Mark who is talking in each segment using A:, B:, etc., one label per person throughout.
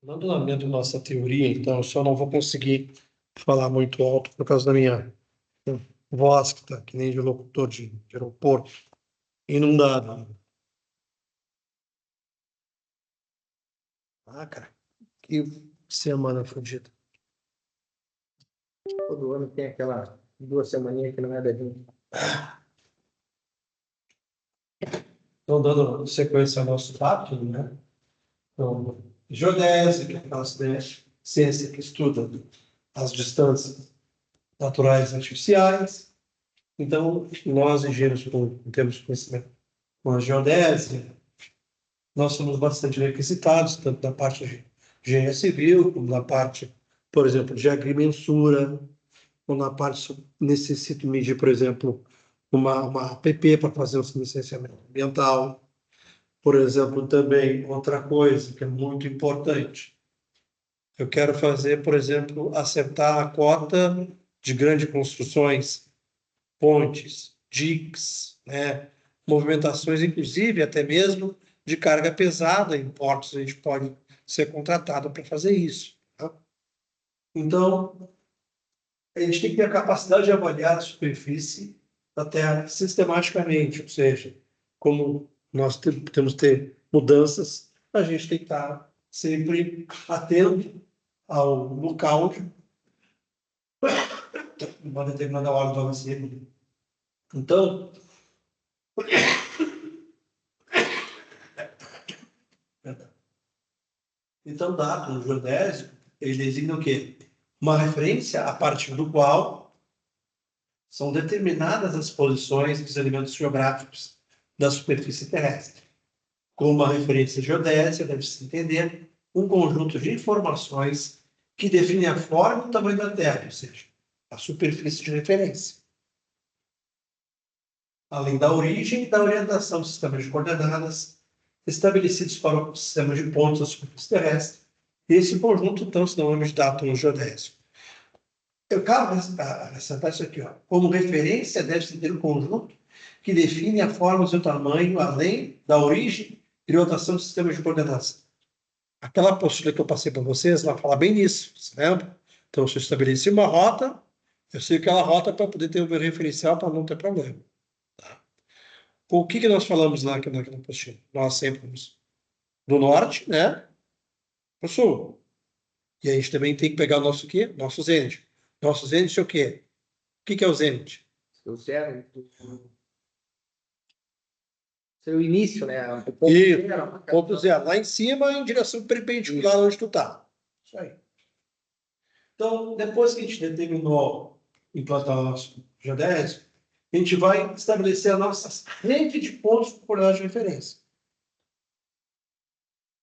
A: No andamento da nossa teoria, então, eu só não vou conseguir falar muito alto por causa da minha voz, que está que nem de locutor de aeroporto, inundado. Ah, cara, que semana fodida.
B: Todo ano tem aquela 2 semaninhas que não é da gente.
A: Então, dando sequência ao nosso papo, né? Então, geodésia, que é aquela ciência que estuda as distâncias naturais e artificiais. Então, nós, engenheiros, temos conhecimento com a geodésia, nós somos bastante requisitados, tanto na parte de engenharia civil, como na parte, por exemplo, de agrimensura, ou na parte necessito medir, por exemplo, uma APP para fazer o licenciamento ambiental. Por exemplo, também outra coisa que é muito importante. Eu quero fazer, por exemplo, acertar a cota de grandes construções, pontes, diques, né? Movimentações, inclusive, até mesmo de carga pesada em portos, a gente pode ser contratado para fazer isso. Tá? Então, a gente tem que ter a capacidade de avaliar a superfície da Terra sistematicamente, ou seja, como nós temos que ter mudanças, a gente tem que estar sempre atento ao local, uma determinada hora do ano. Então, dados geodésicos, eles designam o quê? Uma referência a partir do qual são determinadas as posições dos elementos geográficos da superfície terrestre. Com uma referência geodésica, deve-se entender um conjunto de informações que definem a forma e o tamanho da Terra, ou seja, a superfície de referência. Além da origem e da orientação do sistema de coordenadas estabelecidos para o sistema de pontos da superfície terrestre. Esse conjunto, então, se dá o nome de datum geodésico. Eu cabe ressaltar isso aqui. Como referência, deve-se ter um conjunto que define a forma e o seu tamanho, além da origem e orientação do sistema de coordenadas. Aquela apostila que eu passei para vocês, ela fala bem nisso, você lembra? Então, se eu estabeleci uma rota, eu sei aquela rota para poder ter o meu referencial para não ter problema. Tá? O que nós falamos lá naquela apostila? Nós sempre vamos do norte, né, para o sul. E a gente também tem que pegar o nosso quê? Nosso zênite. Nosso zênite é o quê? O que é o zênite?
B: O zero. Seu início, né? O
A: ponto zero. Ponto zero. Lá em cima, em direção perpendicular onde tu está. Isso aí. Então, depois que a gente determinou implantar o nosso geodésico, a gente vai estabelecer a nossa rede de pontos de coordenadas de referência.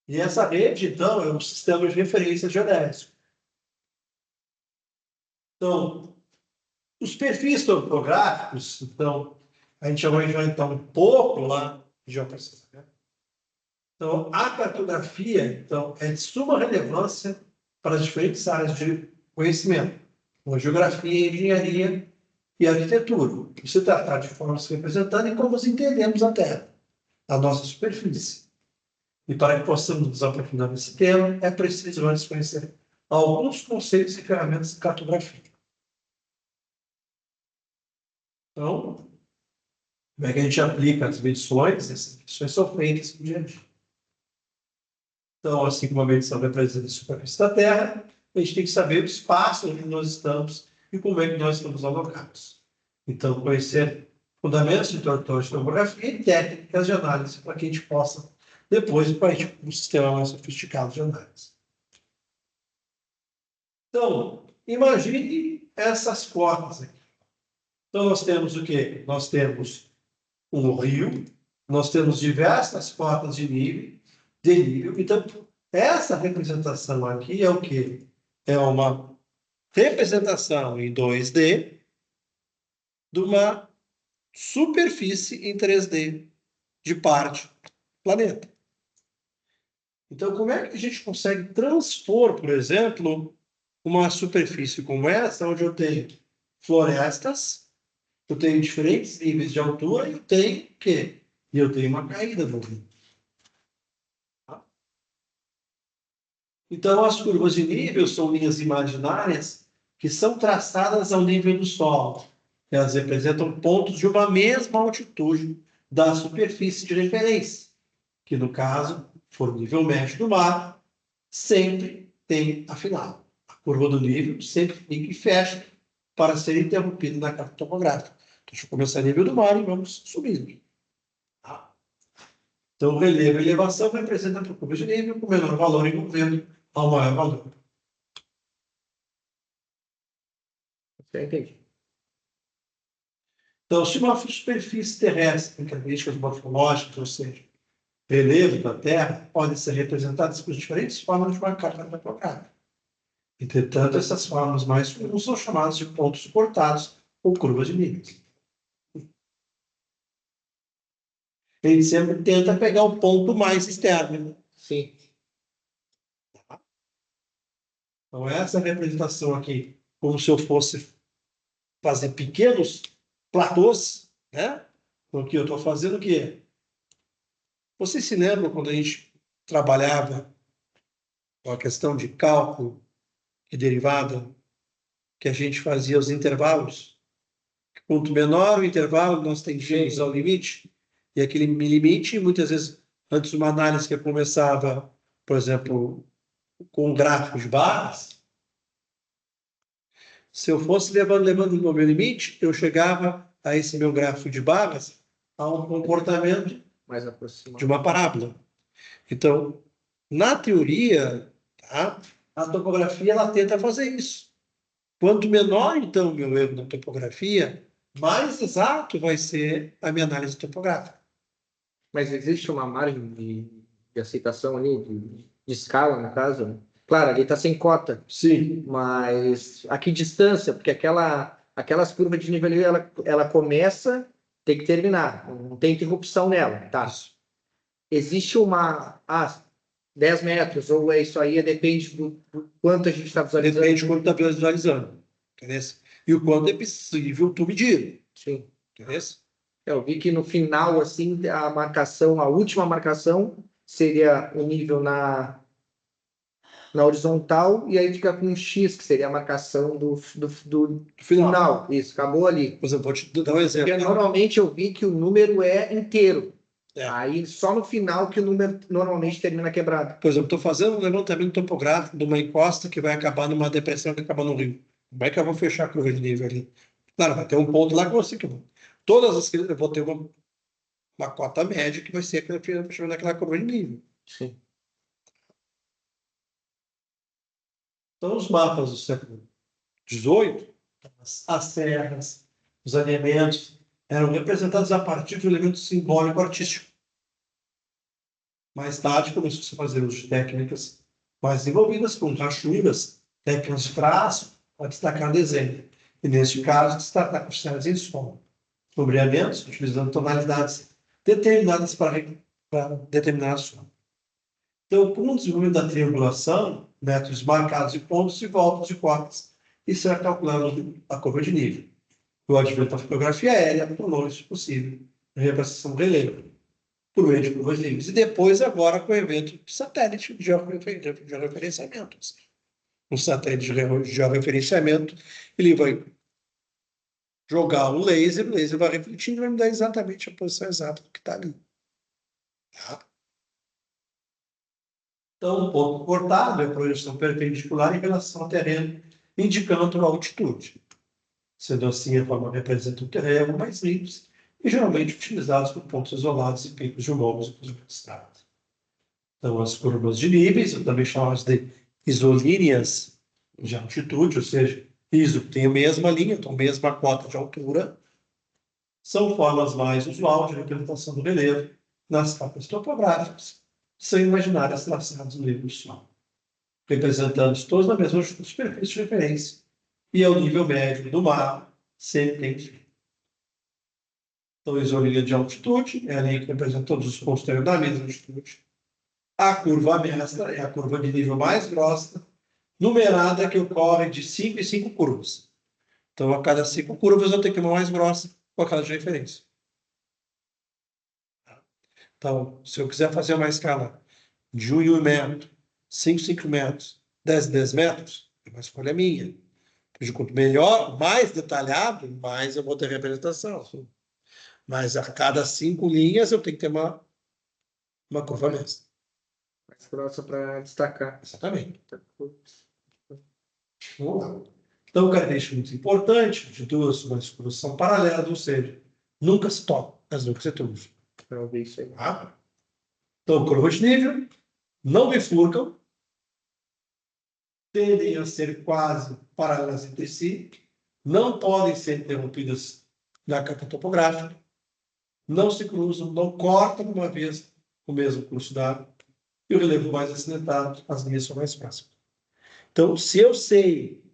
A: E essa rede, então, é um sistema de referência geodésico. Então, os perfis topográficos, então, a gente vai entrar um pouco lá de geoprocessamento. Então, a cartografia, então, é de suma relevância para as diferentes áreas de conhecimento, como geografia, engenharia e arquitetura. Se tratar de forma se representando e como nós entendemos a Terra, a nossa superfície. E para que possamos nos aprofundar nesse tema, é preciso antes conhecer alguns conceitos e ferramentas de cartografia. Então, como é que a gente aplica as medições? Essas medições são feitas no dia a dia. Então, assim como a medição representa a superfície da Terra, a gente tem que saber o espaço onde nós estamos e como é que nós estamos alocados. Então, conhecer fundamentos de topografia e técnicas de análise para que a gente possa depois partir para um sistema mais sofisticado de análise. Então, imagine essas cotas aqui. Então, nós temos o quê? Nós temos um rio, nós temos diversas cotas de nível. Então, essa representação aqui é o quê? É uma representação em 2D de uma superfície em 3D de parte do planeta. Então, como é que a gente consegue transpor, por exemplo, uma superfície como essa, onde eu tenho florestas, eu tenho diferentes níveis de altura e eu tenho o quê? E eu tenho uma caída do rio. Então, as curvas de nível são linhas imaginárias que são traçadas ao nível do solo. Elas representam pontos de uma mesma altitude da superfície de referência, que no caso for o nível médio do mar, sempre tem a final. A curva do nível sempre fica e fecha para ser interrompida na carta topográfica. Então, deixa eu começar a nível do mar e vamos subindo. Tá? Então, relevo e elevação representam a curva de nível com menor valor envolvendo ao maior valor.
B: Eu entendi.
A: Então, se uma superfície terrestre tem características morfológicas, ou seja, relevo da Terra, podem ser representadas por diferentes formas de uma carta topográfica. Entretanto, essas formas mais comuns são chamadas de pontos cortados ou curvas de níveis. A gente sempre tenta pegar o ponto mais externo.
B: Sim.
A: Então, essa representação aqui, como se eu fosse fazer pequenos platôs, né? O que eu estou fazendo o quê? Vocês se lembram quando a gente trabalhava com a questão de cálculo e derivada, que a gente fazia os intervalos? Quanto menor o intervalo, nós tendíamos ao limite, e aquele limite, muitas vezes, antes de uma análise que começava, por exemplo, com um gráfico de barras, se eu fosse levando o meu limite, eu chegava a esse meu gráfico de barras a um comportamento
B: Mais aproximado.
A: de uma parábola. Então, na teoria, tá, a topografia ela tenta fazer isso. Quanto menor, então, o meu erro na topografia, mais exato vai ser a minha análise topográfica.
B: Mas existe uma margem de aceitação ali, de escala, no caso, né? Claro, ali está sem cota.
A: Sim.
B: Mas a que distância? Porque aquelas curvas de nível ali, ela começa, tem que terminar. Não tem interrupção nela, tá?
A: Isso.
B: Existe uma... 10 metros, ou é isso aí, depende do quanto a gente está visualizando.
A: Depende de quanto está visualizando. Entendeu? E o quanto é possível tu medir.
B: Sim.
A: Entendeu?
B: Eu vi que no final, assim, a última marcação seria o nível na horizontal, e aí fica com um X, que seria a marcação do final. Isso, acabou ali.
A: Por exemplo, vou te dar um exemplo.
B: Porque normalmente eu vi que o número é inteiro.
A: É.
B: Aí só no final que o número normalmente termina quebrado.
A: Por exemplo, estou fazendo um levantamento topográfico de uma encosta que vai acabar numa depressão que acaba no rio. Como é que eu vou fechar a curva de nível ali? Claro, vai ter um ponto lá que eu sei que todas as que eu vou ter uma cota média que vai ser aquele fechamento daquela curva de nível.
B: Sim.
A: Então, os mapas do século XVIII, as serras, os alinhamentos, eram representados a partir de um elemento simbólico artístico. Mais tarde, começou-se a fazer uso de técnicas mais envolvidas, com rachuras, técnicas de traço, para destacar desenho. E, neste caso, destacar os cenários em som. Sombreamentos, utilizando tonalidades determinadas para determinar som. Então, com o desenvolvimento da triangulação, métodos marcados de pontos e voltas de cotas, isso é calculando a curva de nível. O advento da fotografia aérea tornou isso possível, a representação do relevo, por meio de curvas livres. E depois, agora, com o evento de satélite de georreferenciamento. Um satélite de georreferenciamento, ele vai jogar um laser, o laser vai refletir e vai me dar exatamente a posição exata do que está ali. Tá? Então, o ponto cortado é a projeção perpendicular em relação ao terreno, indicando a altitude. Sendo assim, a forma representa um terreno mais limpo e geralmente utilizados por pontos isolados e picos de morros e estradas. Então, as curvas de níveis, eu também chamo de isolíneas de altitude, ou seja, ISO tem a mesma linha, então a mesma cota de altura, são formas mais usuais de representação do relevo nas capas topográficas, são imaginárias traçadas no nível do solo, representando todos na mesma superfície de referência e ao nível médio do mar, sempre tem que. Então, a isolinha de altitude é a linha que representa todos os pontos da mesma altitude. A curva mestra é a curva de nível mais grossa, numerada, que ocorre de 5 em 5 curvas. Então, a cada 5 curvas, eu tenho que ter uma mais grossa com aquela de referência. Então, se eu quiser fazer uma escala de 1 metro, 5 metros, 10 metros, é uma escolha minha. Porque quanto melhor, mais detalhado, mais eu vou ter representação. Mas a cada 5 linhas eu tenho que ter uma curva mestra.
B: Mais grossa para destacar.
A: Exatamente. Vamos lá. Então, característica muito importante de duas curvas são paralelas, ou seja, nunca se tocam, mas nunca se cruzam.
B: Para ver isso aí.
A: Tá? Então, curvas de nível não bifurcam, tendem a ser quase paralelas entre si, não podem ser interrompidas na carta topográfica, não se cruzam, não cortam uma vez o mesmo curso d'água, e o relevo mais acidentado, as linhas são mais próximas. Então, se eu sei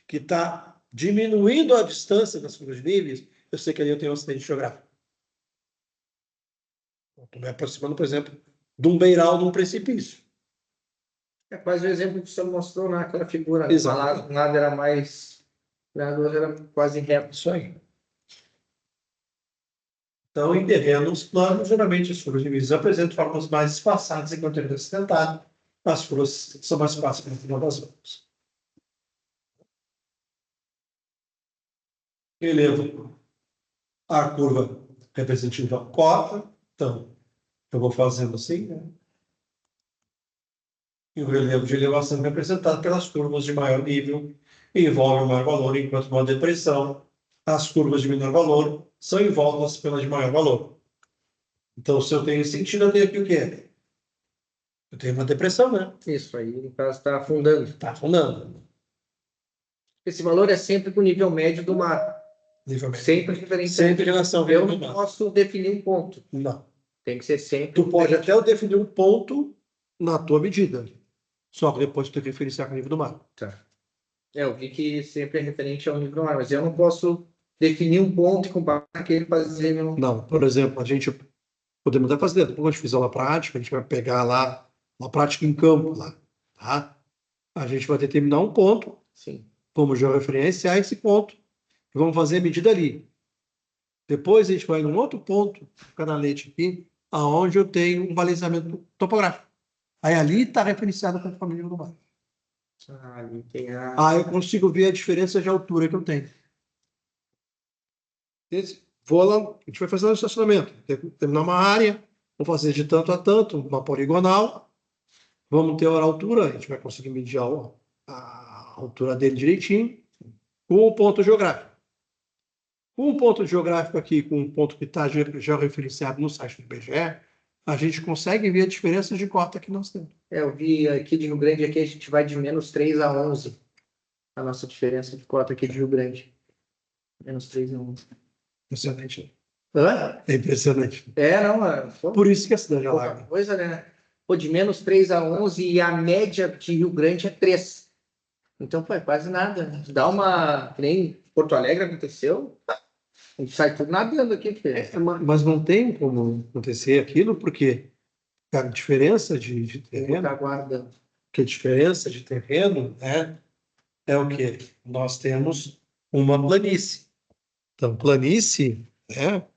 A: que está diminuindo a distância das curvas de níveis, eu sei que ali eu tenho um acidente geográfico. Estou me aproximando, por exemplo, de um beiral de um precipício.
B: É quase o exemplo que você mostrou naquela figura.
A: Exato.
B: Um lado era mais. O outro era quase reto.
A: Isso aí. Então, em terrenos planos, geralmente as curvas de níveis apresentam formas mais espaçadas enquanto terreno acidentado. As curvas são mais fáceis no final das contas. Relevo a curva representativa cota. Então, eu vou fazendo assim, né? E o relevo de elevação é representado pelas curvas de maior nível, e envolve o maior valor, enquanto uma depressão, as curvas de menor valor são envoltas pelas de maior valor. Então, se eu tenho sentido, eu tenho aqui o quê? Eu tenho uma depressão, né?
B: Isso aí, no caso, está afundando.
A: Está afundando.
B: Esse valor é sempre do nível médio do mar.
A: Nível médio.
B: Sempre referente.
A: Sempre em relação ao
B: Eu
A: nível
B: não
A: do mar.
B: posso definir um ponto.
A: Não.
B: Tem que ser sempre.
A: Tu pode até definir um ponto na tua medida. Só que depois tu tem que referenciar com o nível do mar.
B: Tá. Eu vi que sempre é referente ao nível do mar, mas eu não posso definir um ponto e com base naquele fazer meu.
A: Não, por exemplo, a gente podemos até fazer, depois que a gente fizer uma prática, a gente vai pegar lá uma prática em campo lá, tá? A gente vai determinar um ponto,
B: Sim.
A: vamos georreferenciar esse ponto e vamos fazer a medida ali. Depois a gente vai num outro ponto, canalete aqui, aonde eu tenho um balizamento topográfico. Aí ali está referenciado com a família do mar.
B: Ali tem a.
A: Aí eu consigo ver a diferença de altura que eu tenho. Vou lá, a gente vai fazer um estacionamento, terminar uma área, vou fazer de tanto a tanto, uma poligonal, vamos ter a altura, a gente vai conseguir medir a altura dele direitinho, com o ponto geográfico. Com um ponto geográfico aqui, com um ponto que está georreferenciado no site do IBGE, a gente consegue ver a diferença de cota que nós temos.
B: Eu vi aqui de Rio Grande, aqui a gente vai de -3 a 11. A nossa diferença de cota aqui de Rio Grande. -3 a 11.
A: Impressionante.
B: Hã?
A: É impressionante.
B: Não.
A: Por isso que a cidade é
B: Pouca
A: larga.
B: coisa, né? Pô, de -3 a 11 e a média de Rio Grande é 3. Então, foi quase nada. Dá uma. Que nem Porto Alegre aconteceu. A gente sai tudo nadando aqui, filho.
A: Mas não tem como acontecer aquilo, porque a diferença de terreno,
B: Tá guardando.
A: que a diferença de terreno, né, é o quê? Nós temos uma planície. Então, planície, né,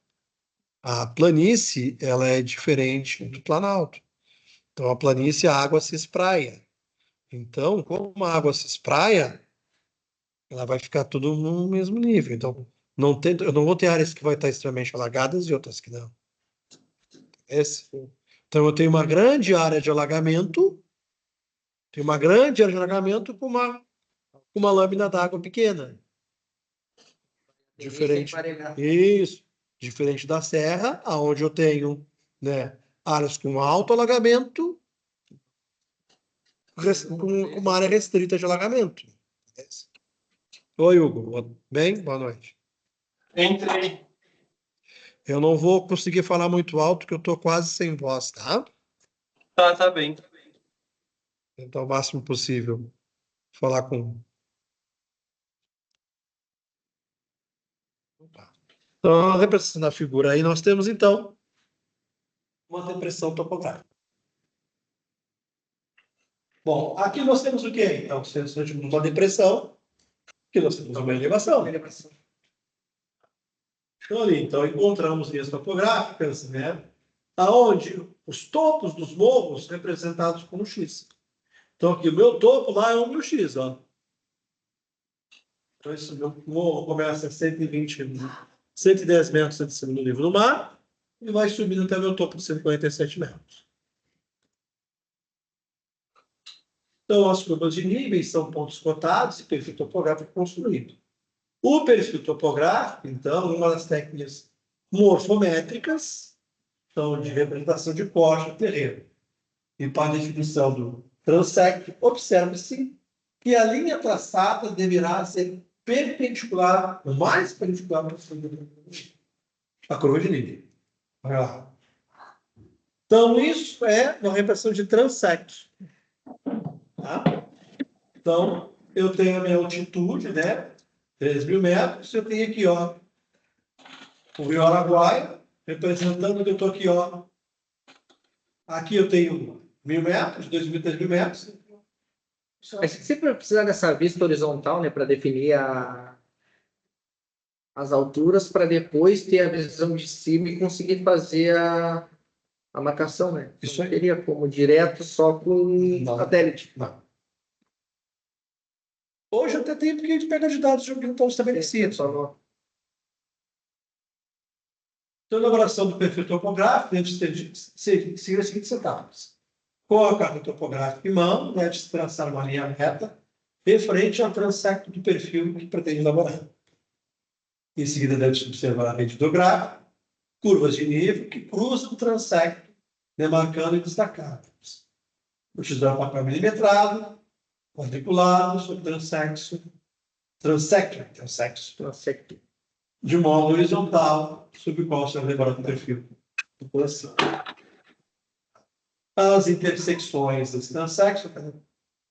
A: a planície, ela é diferente do planalto. Então, a planície, a água se espraia. Então, como a água se espraia, ela vai ficar tudo no mesmo nível. Então, eu não vou ter áreas que vão estar extremamente alagadas e outras que não. Então, eu tenho uma grande área de alagamento, com uma lâmina d'água pequena. Diferente. Isso. Diferente da serra, onde eu tenho, né, áreas com alto alagamento, com uma área restrita de alagamento. Oi, Hugo. Bem? Boa noite.
C: Entrei.
A: Eu não vou conseguir falar muito alto, porque eu estou quase sem voz, tá?
C: Tá bem.
A: Tentar o máximo possível falar com. Então, representando a figura aí, nós temos, então, uma depressão topográfica. Bom, aqui nós temos o quê? Então, se nós temos uma depressão, aqui nós temos uma elevação. Então, encontramos linhas topográficas, né, aonde os topos dos morros representados como X. Então, aqui, o meu topo lá é 1.000x, ó. Então, isso começa a 110 metros acima do nível do mar e vai subindo até o meu topo de 147 metros. Então, as curvas de níveis são pontos cotados e perfil topográfico construído. O perfil topográfico, então, uma das técnicas morfométricas, então, de representação de corte do terreno. E para a definição do transect, observa-se que a linha traçada deverá ser perpendicular, o mais perpendicular possível à curva de nível. Olha lá. Então, isso é uma representação de transect. Tá? Então, eu tenho a minha altitude, né? 3.000 metros. Eu tenho aqui, ó, o Rio Araguaia, representando que eu estou aqui, ó. Aqui eu tenho 1.000 metros, 2.000, 3.000 metros.
B: A gente sempre vai precisar dessa vista horizontal, né, para definir as alturas, para depois ter a visão de cima e conseguir fazer a marcação, né?
A: Isso aí.
B: Não teria como direto só com satélite.
A: Não. Hoje até tem, porque a gente pega de dados que não estão estabelecidos. Então, a elaboração do perfil topográfico deve seguir as seguintes etapas. Com a carta topográfica em mão, deve-se traçar uma linha reta referente ao transecto do perfil que pretende elaborar. Em seguida, deve-se observar a rede hidrográfica, curvas de nível que cruzam o transecto, demarcando e destacando. Utilizar papel milimetrado, quadriculado, sobre transecto, de modo horizontal, sobre o qual será elaborado o perfil de população. As intersecções desse transecto,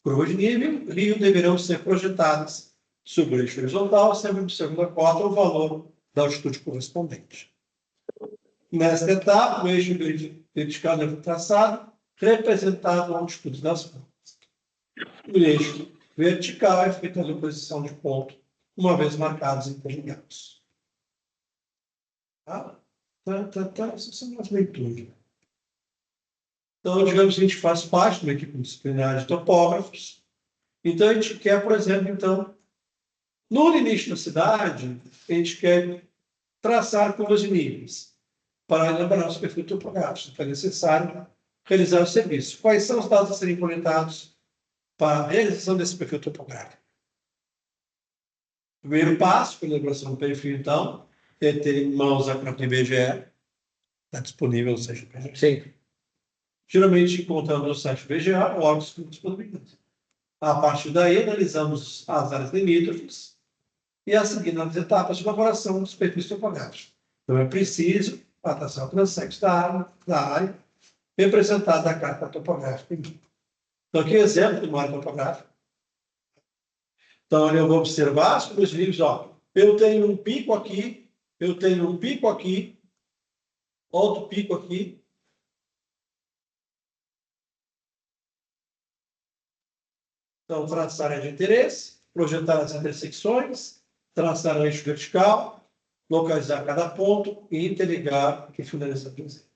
A: curva de nível, rio, deverão ser projetadas sobre o eixo horizontal, sempre observando a cota o valor da altitude correspondente. Nesta etapa, o eixo vertical é traçado, representado a altitude das pontas. O eixo vertical é feita a posição de ponto, uma vez marcados e interligados. Essas são as leituras. Então, digamos que a gente faz parte de uma equipe disciplinar de topógrafos. Então, a gente quer, por exemplo, então, no limite da cidade, a gente quer traçar curvas de níveis para elaborar os perfis topográficos. Então, é necessário realizar o serviço. Quais são os dados a serem coletados para a realização desse perfil topográfico? O primeiro passo para a elaboração do perfil, então, é ter em mãos a própria IBGE, está disponível no site do IBGE.
B: Sim.
A: Geralmente encontramos no site do IBGE órgãos que disponibilizam. A partir daí, analisamos as áreas limítrofes e a seguir nas etapas de elaboração dos perfis topográficos. Então, é preciso a traçar o transecto da área representada na carta topográfica. Então, aqui é exemplo de uma área topográfica. Então, eu vou observar os meus níveis. Ó, eu tenho um pico aqui, outro pico aqui. Então, traçar a área de interesse, projetar as intersecções, traçar o eixo vertical, localizar cada ponto e interligar e finalizar o desenho.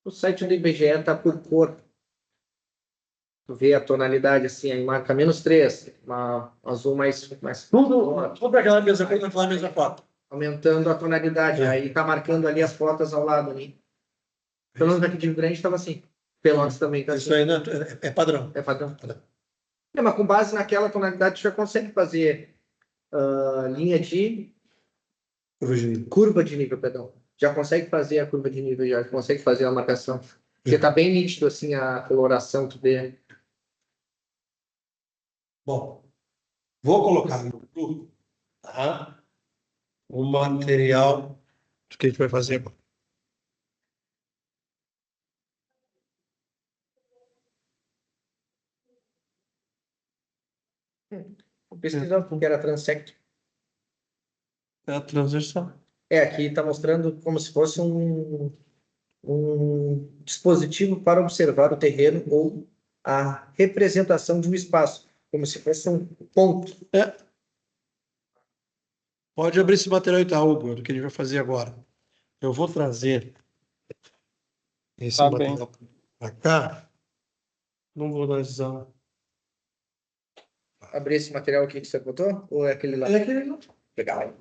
B: O site do IBGE está por cor. Tu vê a tonalidade assim, aí marca -3, uma azul mais
A: Tudo aquela mesma foto.
B: aumentando a tonalidade. Aí tá marcando ali as fotos ao lado ali. Pelo menos aqui de Rio Grande estava assim. Pelotas também tá
A: Isso
B: assim.
A: aí é padrão.
B: É padrão. É, mas com base naquela tonalidade, tu já consegue fazer linha de curva de nível, perdão. Já consegue fazer a curva de nível, já consegue fazer a marcação. Porque tá bem nítido assim a coloração, tu vê.
A: Bom, vou colocar no grupo, tá? O material do que a gente vai fazer agora.
B: Pesquisando porque era transect.
A: É a transição.
B: Aqui está mostrando como se fosse um dispositivo para observar o terreno ou a representação de um espaço, como se fosse um ponto.
A: Pode abrir esse material aí, tá, Hugo, do que a gente vai fazer agora. Eu vou trazer esse material Pra cá. Não vou dar visão.
B: Abrir esse material aqui que você botou? Ou é aquele lá?
A: É aquele lá.
B: Legal.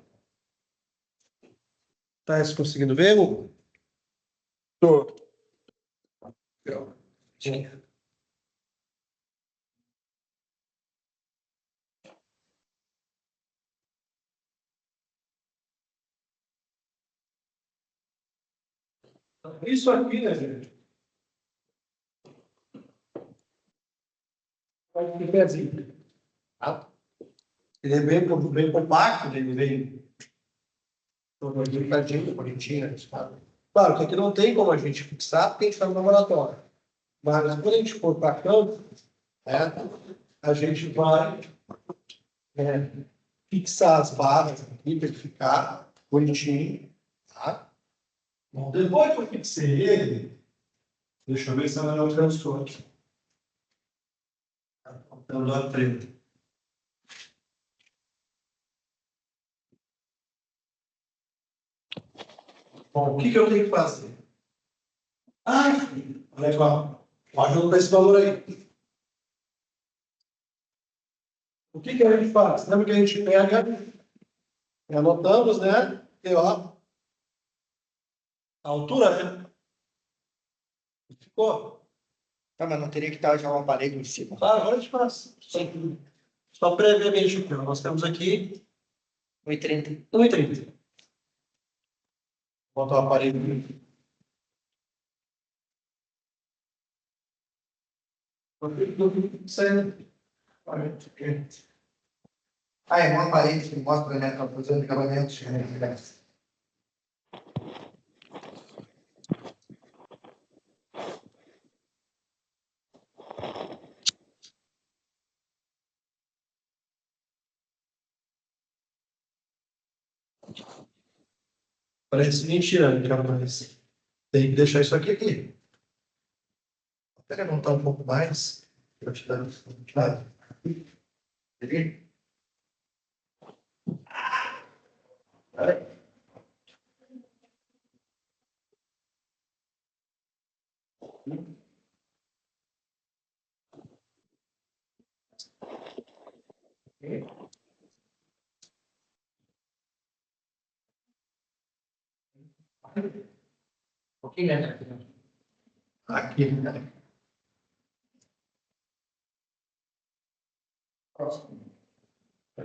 A: Tá se conseguindo ver, Hugo?
C: Tô.
A: Sim. Isso aqui, né, gente? Olha que pezinho. Tá? Ele é bem compacto, ele vem todo limpadinho, bonitinho, sabe? Claro que aqui não tem como a gente fixar, porque a gente está no laboratório. Mas quando a gente for para campo, né, a gente vai fixar as barras aqui, para ele ficar bonitinho, tá? Bom, depois que eu fixei ele, deixa eu ver se ela não alcançou aqui. Tá faltando a treta. Bom, o que eu tenho que fazer? Ah, legal. Ajuda esse valor aí. O que a gente faz? Lembra que a gente pega, anotamos, né? E ó, a altura, né? Ficou.
B: Ah, mas não teria que estar já um aparelho em cima.
A: Claro, agora a gente faz. Só previamente aqui, ó. Nós temos aqui
B: 1,30.
A: 1,30. Botar o aparelho aqui.
B: Ah, é um aparelho que mostra, né? Está fazendo acabamentos.
A: Parece mentira, né, cara? Mas tem que deixar isso aqui. Até levantar um pouco mais. Para te dar isso. Entendeu?
B: Um pouquinho, né?
A: Aqui, né?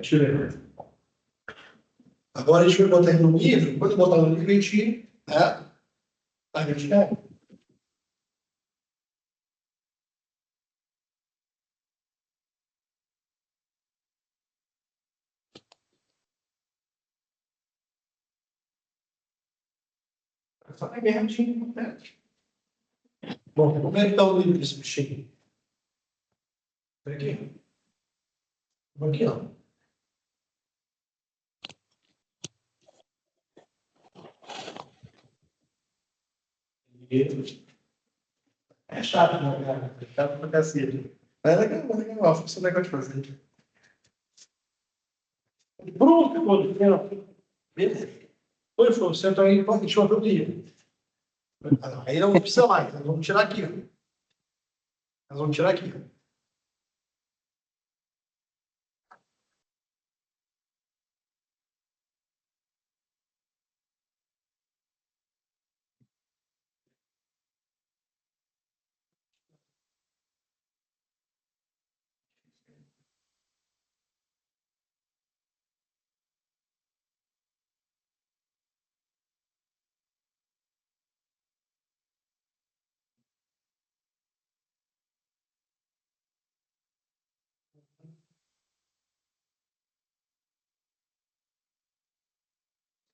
A: Tirei. Agora a gente vai botar ele no nível. Quando botar no nível, a gente, né? A gente quer. Só vai bem rapidinho, né? Bom, como é que está o nível desse bichinho? Aqui. Aqui, ó. É chato, né, cara? É chato pra cacete. Mas é legal, foi isso legal de fazer. Pronto, acabou. Beleza. Foi, você tá aí, pode deixar o dia. Aí não precisa mais, nós vamos tirar aqui. Ó. Nós vamos tirar aqui. Ó.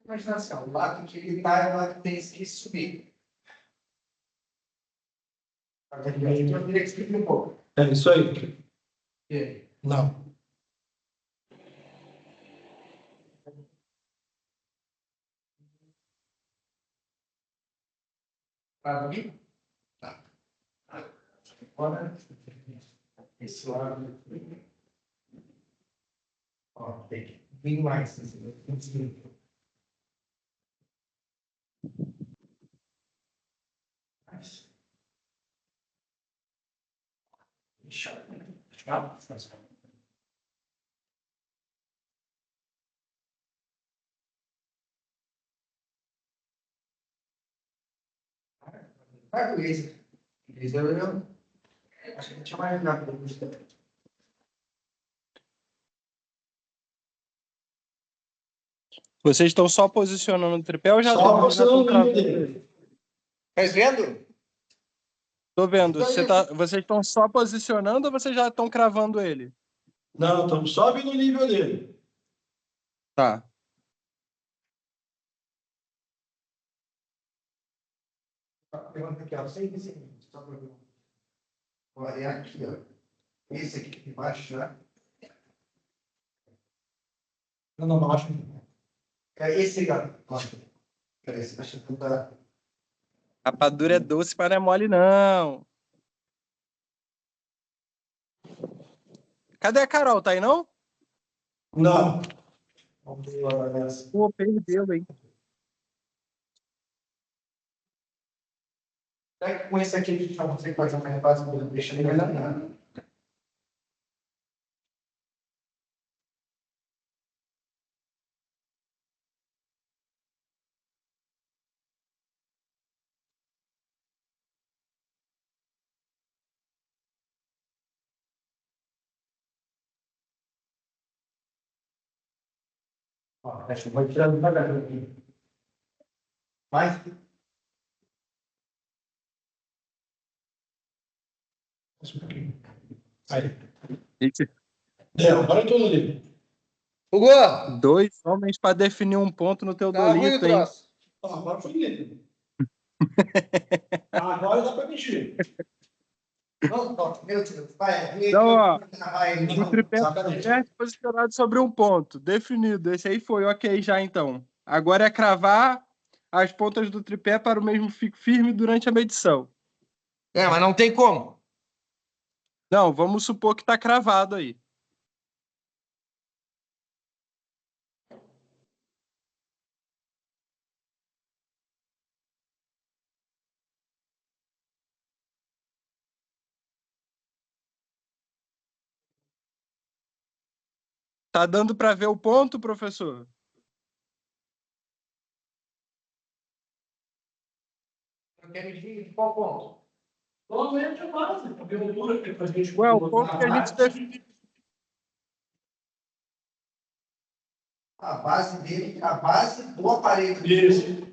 B: Imaginação, o lado que ele está é o lado que tem que subir. Agora, eu queria que explique um pouco.
A: É isso aí.
B: E aí?
A: Não.
B: Para mim? Tá. Agora, esse lado. Ó, tem que vir mais. Mais. Ah, Luiz. Luiz, eu acho que não tinha mais nada.
C: Vocês estão só posicionando o tripé ou já
A: Só
C: estão
A: posicionando o nível
C: cravando
A: dele.
C: ele?
B: Tá vendo?
C: Tô vendo. Vocês estão só posicionando ou vocês já estão cravando ele?
A: Não, estamos só vendo o nível dele.
C: Tá.
B: Aqui, ó, sempre seguinte, só para variar aqui, ó. Esse aqui embaixo, né?
A: Não, acho.
B: É esse aqui, ó. Peraí, acho que não tá.
C: Rapadura é doce, mas não é mole, não. Cadê a Carol? Tá aí, não?
A: Não. Vamos ver agora nessa.
C: Pô, perdeu, hein?
B: Com esse aqui, a gente não consegue fazer uma base, deixa ele melhor. Ó, deixa eu vou tirando devagar aqui. Mais.
A: Um pouquinho. Aí.
C: Gente,
A: Agora eu tô no nível.
B: Hugo,
C: dois homens pra definir um ponto no teu
B: tá ruim o
C: dolito, hein?
B: troço.
A: Agora foi nível. Agora dá para mexer.
B: Não, meu Deus, vai.
C: Então, ó,
B: Vai,
C: o tripé certo posicionado sobre um ponto. Definido. Esse aí foi ok já, então. Agora é cravar as pontas do tripé para o mesmo fico firme durante a medição.
B: É, mas não tem como.
C: Não, vamos supor que tá cravado aí. Tá dando para ver o ponto, professor?
B: Eu quero medir qual ponto?
A: Normalmente é base, a abertura que a gente
C: Ué, o ponto que a gente definiu.
B: A base dele, a base do aparelho.
A: Isso.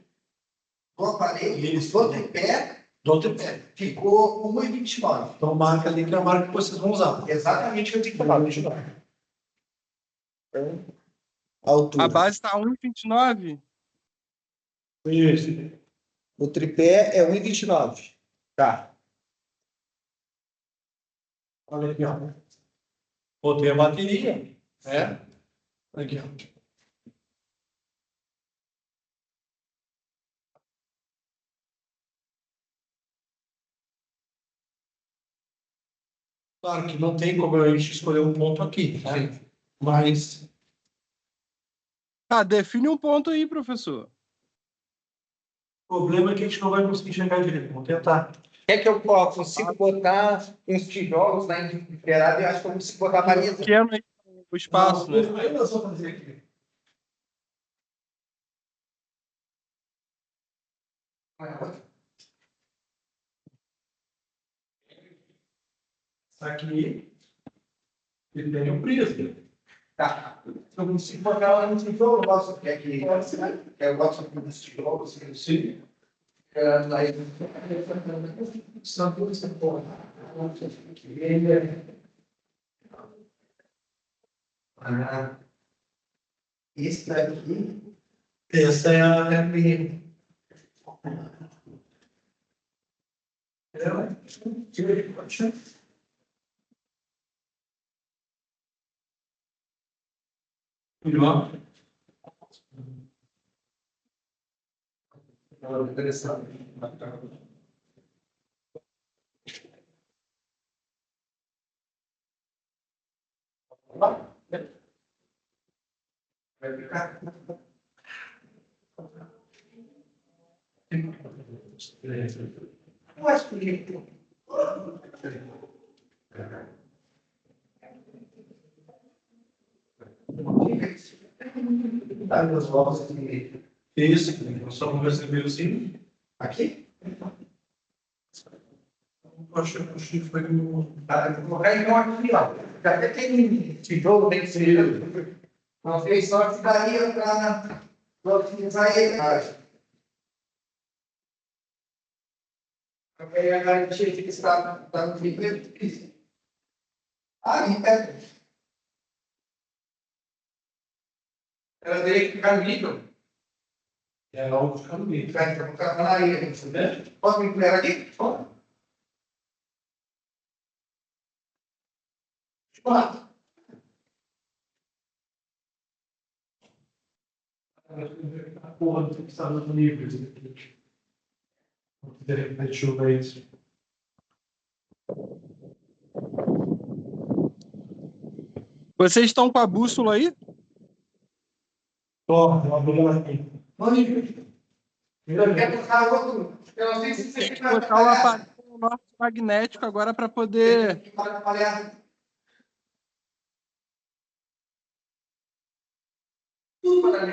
B: Do aparelho,
A: Isso.
B: do tripé,
A: Do tripé.
B: ficou 1,29.
A: Então marca ali que é a marca que vocês vão usar.
B: Exatamente o que eu tenho que falar. Deixa eu dar. A
C: A
B: altura.
C: base tá 1,29.
A: Isso.
B: O tripé é 1,29. Tá.
A: Olha aqui, ó. Botei a bateria. É. Aqui, ó. Claro que não tem como a gente escolher um ponto aqui, né? Mas
C: Ah, define um ponto aí, professor.
A: o problema é que a gente não vai conseguir chegar direito. Vamos tentar.
B: Quer que eu consiga botar uns tijolos lá em liberado? Eu acho que eu consigo botar a Marisa.
C: Pequeno aí o espaço, né?
A: Aí nós vamos fazer aqui. Aqui ele tem o prisma.
B: Tá. Eu consigo botar ela no tijolo, eu gosto que é que eu gosto dos tijolos,
A: Sim.
B: aí são todos que porra. Esse daqui,
A: Essa é a minha. Melhor.
B: interessante. Vai ficar. Eu acho que Tá, meus votos aqui.
A: Isso, só vamos receber assim.
B: Aqui?
A: Acho que foi no.
B: Tá, eu vou colocar então aqui, ó. Já até tem tijolo bem servido. Não fez sorte daí para utilizar ele. Porque a garantia de que está no nível difícil. Ah, então. Ela teria que ficar no nível.
A: É logo ficar no meio.
B: Vai ficar na areia. Posso me empurrar aqui? Pode. Pode.
A: A porra do que está no nível. Deixa eu ver isso.
C: Vocês estão com a bússola aí?
A: Toma, uma aqui.
B: Eu quero buscar outro. Eu não sei se você
C: Tem que botar o aparelho no norte magnético agora para poder.
B: Tudo para mim.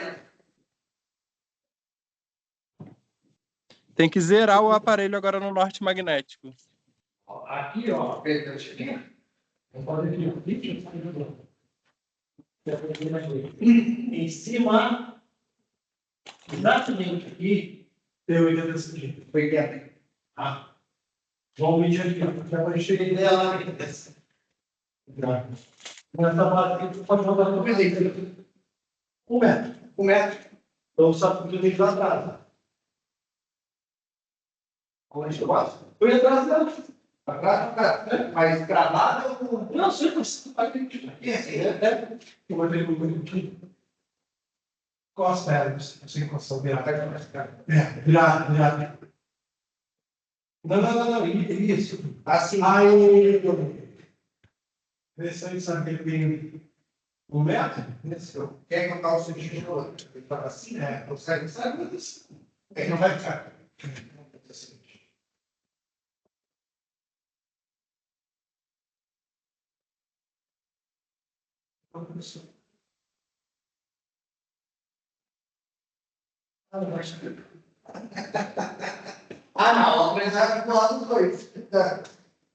C: Tem que zerar o aparelho agora no norte magnético.
A: Aqui, ó. Vamos fazer aqui. Em cima, exatamente aqui, tem 80 centímetros.
B: 80.
A: Ah, vamos medir aqui, ó. Já vai chegar dela aqui. Nessa base aqui, você pode botar no meio. 1 metro.
B: 1 metro.
A: Então, sabe que eu tenho que ir lá atrás.
B: Onde eu gosto?
A: Foi atrás dela.
B: Atrás, mas gravada ou.
A: Não, sei, mas vai ter que. Eu vou ter que. Costa ela, você encosta virado. Virado. Não, isso.
B: Assim.
A: Aí. Vê se ele sabe que ele tem 1 metro.
B: Quer que eu calço de tijolo? Assim, né? Consegue, sabe? É que não vai ficar. Ah, não, mas já do lado dos dois.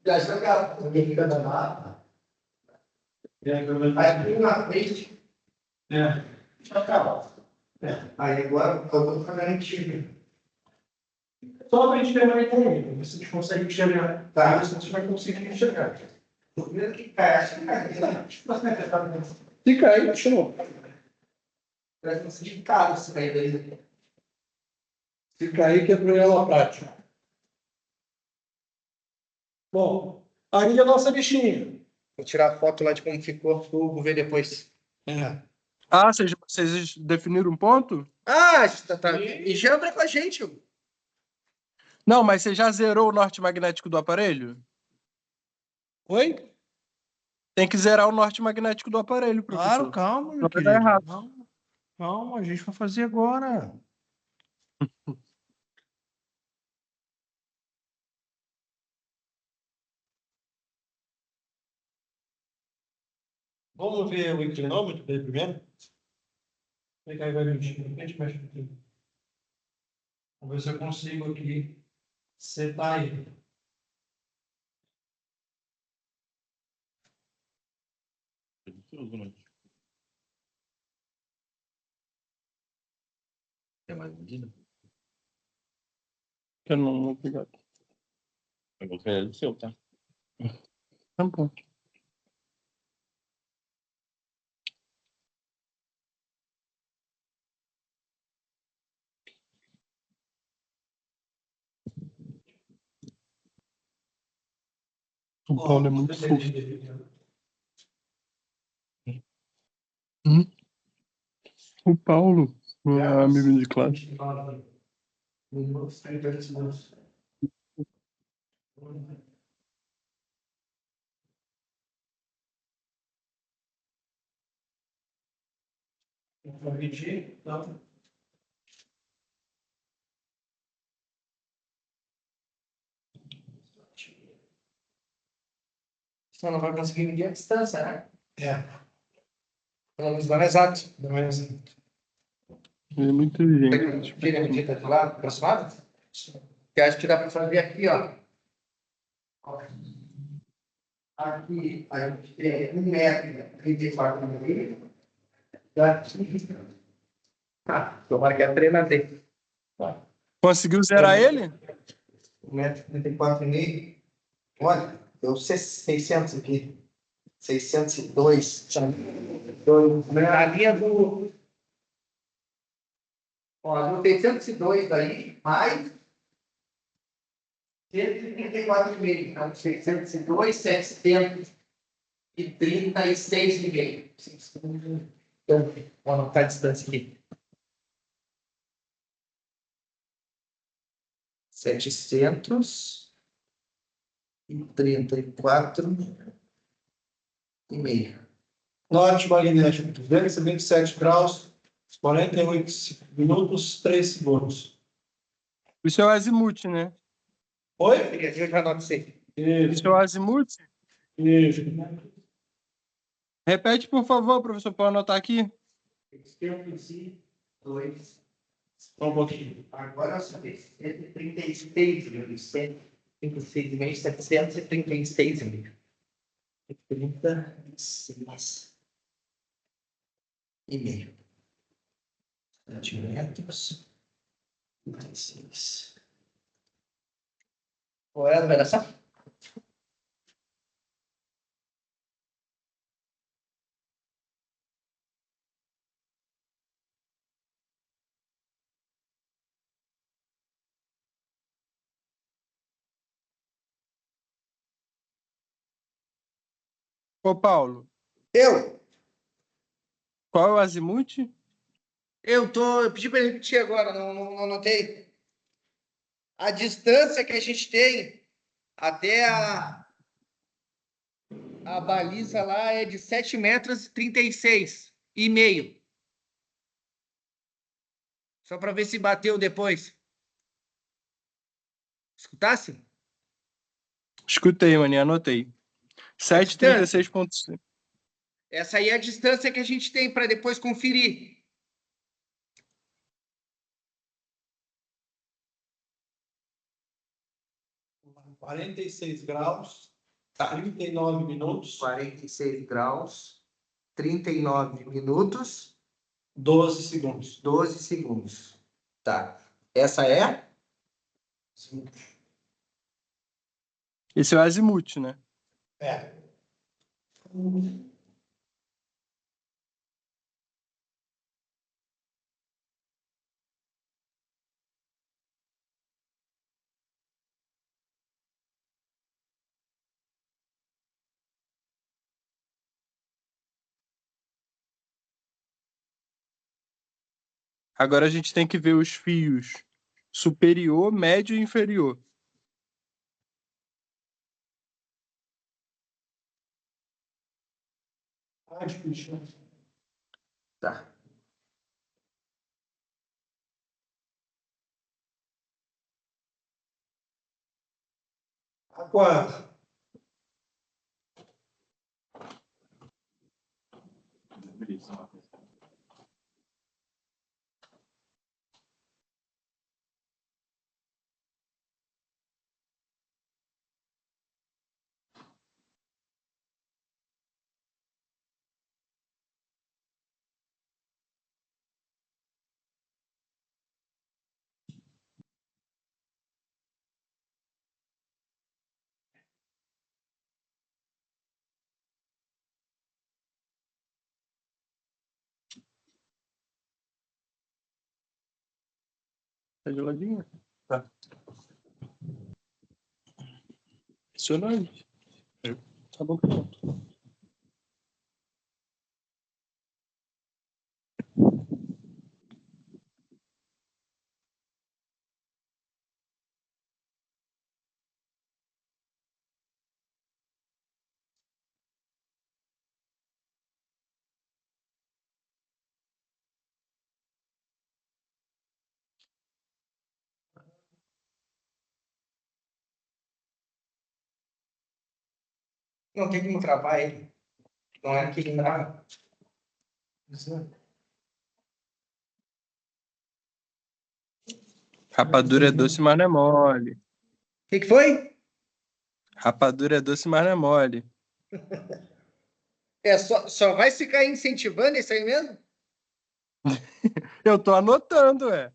B: Já jogar. Ninguém fica danado. Aí tem na frente. Já acabou. Aí agora eu vou ficar garantido.
A: Só para a gente ver mais também, ver se a gente consegue enxergar.
B: Tá?
A: Se a gente vai conseguir enxergar.
B: Primeiro que cai, acho que cai.
A: Se cair, show.
B: Parece um sindicato se cair daí.
A: Se cair, quebrou ela a prática. Bom, aí a nossa bichinha.
B: Vou tirar a foto lá de como ficou. Vou ver depois.
C: Ah, vocês definiram um ponto?
B: Ah, tá. E jambra com a gente.
C: Não, mas você já zerou o norte magnético do aparelho?
A: Oi?
C: Tem que zerar o norte magnético do aparelho, professor.
A: Claro, calma, meu
C: Não vai dar
A: querido.
C: errado.
A: Calma, a gente vai fazer agora. Vamos ver o inclinômetro dele primeiro? Pegar aí, vai medir. A gente mexe um pouquinho. Vamos ver se eu consigo aqui setar ele.
D: É mais medida?
C: Eu não, obrigado.
D: Eu vou querer do seu, tá?
C: Tá bom. O Paulo é muito fofo. O Paulo, meu amigo de classe.
A: Vou medir, não.
B: Senão não vai conseguir medir a distância, né?
A: É,
B: Pelo menos não é exato.
A: não é assim.
C: É muito gente.
B: Tira a medida do lado, aproximado. Que acho que dá para fazer aqui, ó. Aqui a gente tem 1,34 m. Daqui. Tomara que a trena dê.
C: Conseguiu zerar ele?
B: 1,34 m. Olha, deu 600 aqui. 602. Na linha do. Ó, deu 602 daí, mais 134,5. Então, 602, 736,5. Então, vou anotar a distância aqui. 734,5.
A: Norte magnético, 227 graus, 48 minutos, 3 segundos.
C: Isso é o azimuth, né?
A: Oi?
B: Eu já anotei.
A: Isso,
C: Isso é o azimuth?
A: isso.
C: Repete, por favor, professor, para eu anotar aqui.
B: 602.
A: Só um pouquinho.
B: Agora é o seguinte, 136,5, 136,5, 736,5. 36,5 centímetros. 36. Qual é a numeração?
C: Ô, Paulo,
B: Eu
C: qual é o azimuth?
B: eu pedi para repetir agora, não anotei. A distância que a gente tem até a baliza lá é de 7,36 m. Só para ver se bateu depois. Escutasse?
C: Escutei, maninho, anotei.
B: A distância.
C: 736,5.
B: Essa aí é a distância que a gente tem para depois conferir.
A: Uhum. 46 graus, 39 minutos,
B: 46 graus, 39 minutos,
A: 12 segundos.
B: 12 segundos. Tá. Essa é?
C: Esse é o azimuth, né?
A: É.
C: Agora a gente tem que ver os fios superior, médio e inferior.
B: Tá.
A: Agora,
C: Tá geladinho? Tá. Impressionante. Tá bom, pronto.
B: Não tem como travar ele. Não é que ele trava.
C: Rapadura é doce, mas não é mole.
B: O que foi?
C: Rapadura é doce, mas não é mole.
B: Só vai ficar incentivando isso aí mesmo?
C: Eu tô anotando, é.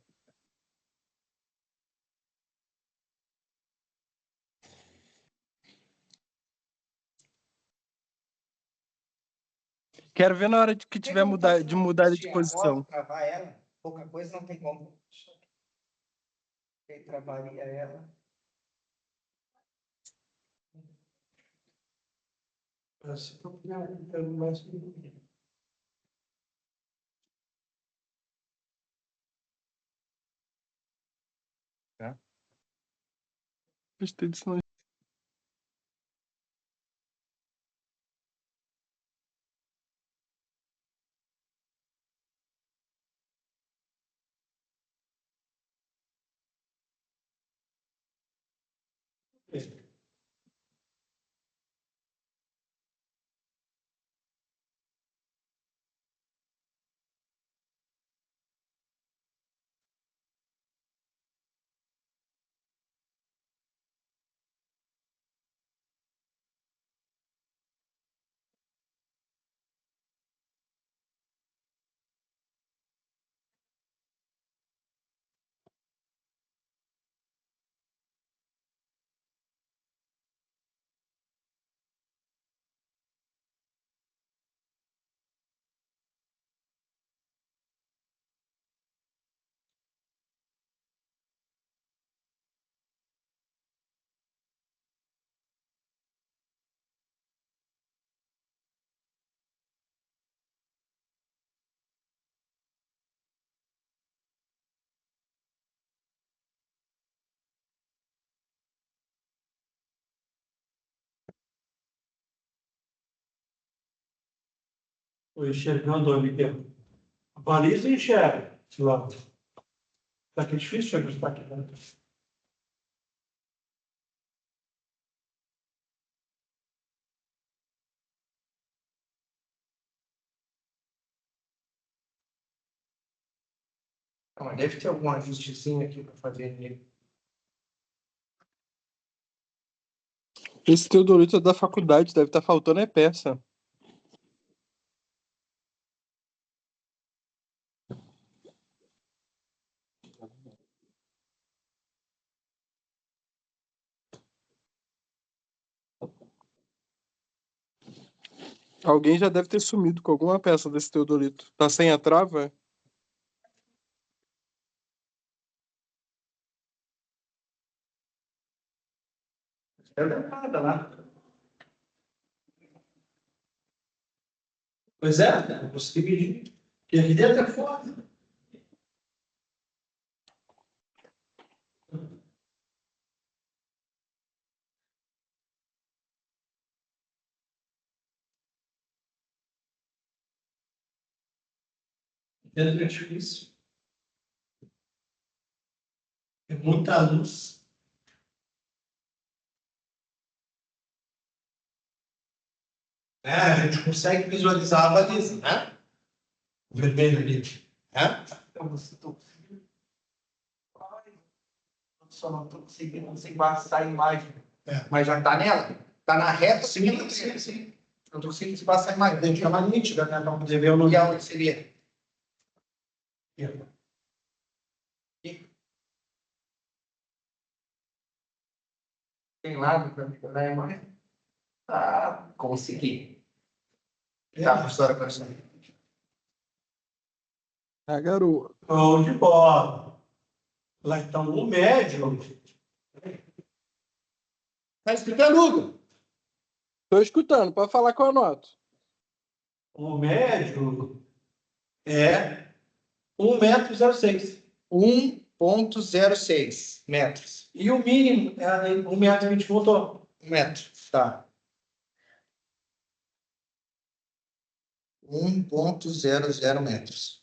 C: Quero ver na hora de que tiver de mudar de disposição.
B: Travar ela, pouca coisa não tem como. Quem travaria ela?
C: Gostei disso, não.
A: Estou enxergando ali. A baliza enxerga. Esse lado. Tá aqui difícil de ajustar aqui dentro.
B: Não, deve ter algum ajustezinho aqui para fazer nele.
C: Esse Teodolito é da faculdade, deve estar faltando é peça. Alguém já deve ter sumido com alguma peça desse Teodolito. Tá sem a trava?
B: Eu não nada lá.
A: Pois é, cara, eu consegui medir. Porque aqui dentro é foda. Dentro é difícil. É muita luz. É, a gente consegue visualizar a baliza, né? O vermelho ali. Né?
B: Eu estou conseguindo. Só não estou conseguindo embaçar a imagem.
A: É.
B: Mas já está nela? Está na reta?
A: Sim, sim, sim.
B: Não estou conseguindo embaçar a imagem.
A: Deve ficar mais nítida, né? Para poder ver o nome.
B: E aonde seria? Tem lado para melhorar a imagem? Ah, consegui. Tá, professora, professora.
C: Ah, garoto.
A: Show de bola. Lá então, o médio.
B: Tá explicando, Hugo?
C: Tô escutando, pode falar que eu anoto.
A: O médio é 1,06 m.
B: 1,06 metros.
A: E o mínimo é 1,20 m que a gente voltou.
B: 1 metro. Tá. 1,00 metros.